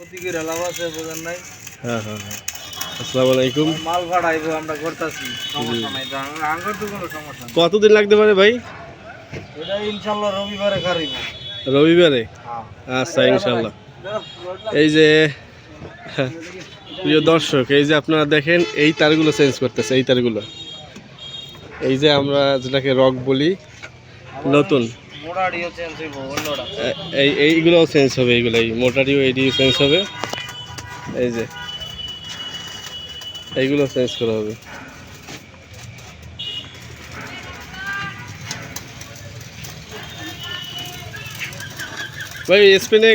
হ্যাঁ হ্যাঁ হ্যাঁ, আসসালামু আলাইকুম। মাল ভাড়াইবো আমরা করতেছি, সমস্যা নাই। আঙ্গুর তো কোনো সমস্যা নেই। কতদিন লাগতে পারে ভাই? এটা ইনশাল্লাহ রবিবারে গাড়িব। রবিবারে? হ্যাঁ আচ্ছা ইনশাল্লাহ। এই যে প্রিয় দর্শক, এই যে আপনারা দেখেন এই তারগুলো চেঞ্জ করতেছে, এই তারগুলো, এই যে আমরা যেটাকে রক বলি নতুন, মোড়াড়িও চেঞ্জ হইব, অন্যটা এইগুলোও চেঞ্জ হবে, এইগুলো এই মোটারিও এইটিও চেঞ্জ হবে, এই যে এইগুলো চেঞ্জ করা হবে। ভাই স্পেনে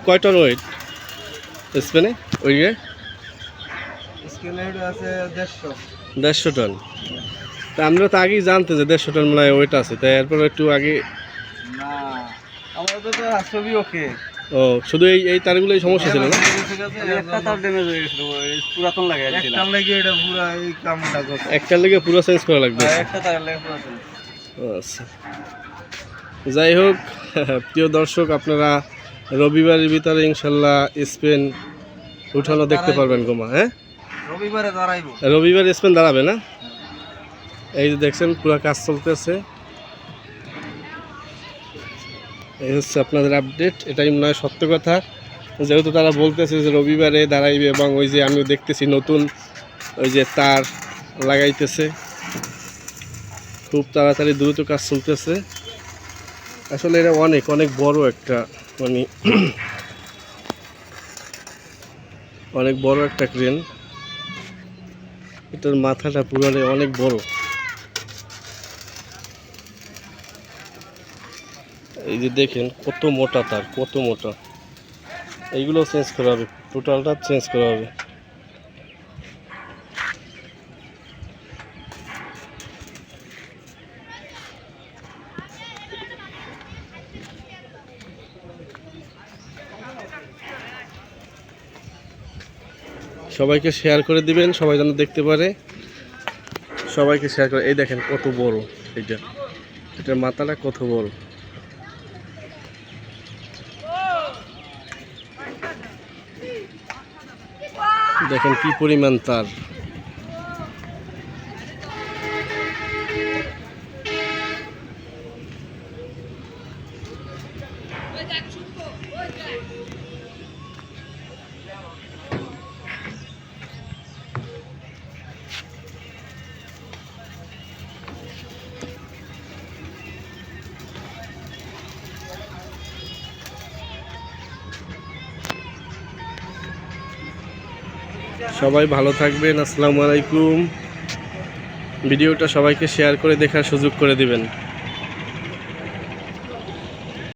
কয় টন ওয়েট স্পেনে? ওইদিকে স্কেলে আছে 150। 150 টন। তা আমরা তো আগেই জানতে যে 150 টন মানে ওয়েট আছে, তাই এরপর একটু আগে না, আমাদের তো ছবি ওকে। ও শুধু এই তারগুলোই সমস্যা ছিল না? একটা তার ড্যামেজ হয়ে গেছিল, পুরাতন লাগাইছিল। একটা লাগে এটা পুরো এই কামটা করতে। একটার লেগে পুরো চেঞ্জ করা লাগবে। একটা তার লাগে পুরো চেঞ্জ। আচ্ছা, যাই হোক প্রিয় দর্শক, আপনারা রবিবারের ভিতরে ইনশাল্লাহ স্পেন উঠানো দেখতে পারবেন গোমা। হ্যাঁ, রবিবারে দাঁড়াইবো। রবিবার স্পেন দাঁড়াবে না? এই যে দেখছেন পুরো কাজ চলতেছে। এই হচ্ছে আপনাদের আপডেট। এটাই মনে হয় সত্য কথা, যেহেতু তারা বলতেছে যে রবিবারে দাঁড়াইবে, এবং ওই যে আমিও দেখতেছি নতুন ওই যে তার লাগাইতেছে, খুব তাড়াতাড়ি দ্রুত কাজ চলতেছে। আসলে এটা অনেক অনেক বড় একটা, মানে অনেক বড় একটা ক্রেন। এটার মাথাটা পুরো অনেক বড়। এই যে দেখেন কত মোটা তার, কত মোটা। এইগুলো চেঞ্জ করা হবে, টোটালটা চেঞ্জ করা হবে। সবাইকে শেয়ার করে দিবেন, সবাই যেন দেখতে পারে। সবাইকে শেয়ার করে। এই দেখেন কত বড় এইটা, এটার মাথাটা কত বড়। দেখেন কি পরিমাণ তার। সবাই ভালো থাকবেন, আসসালামু আলাইকুম। ভিডিওটা সবাইকে শেয়ার করে দেখার সুযোগ করে দিবেন।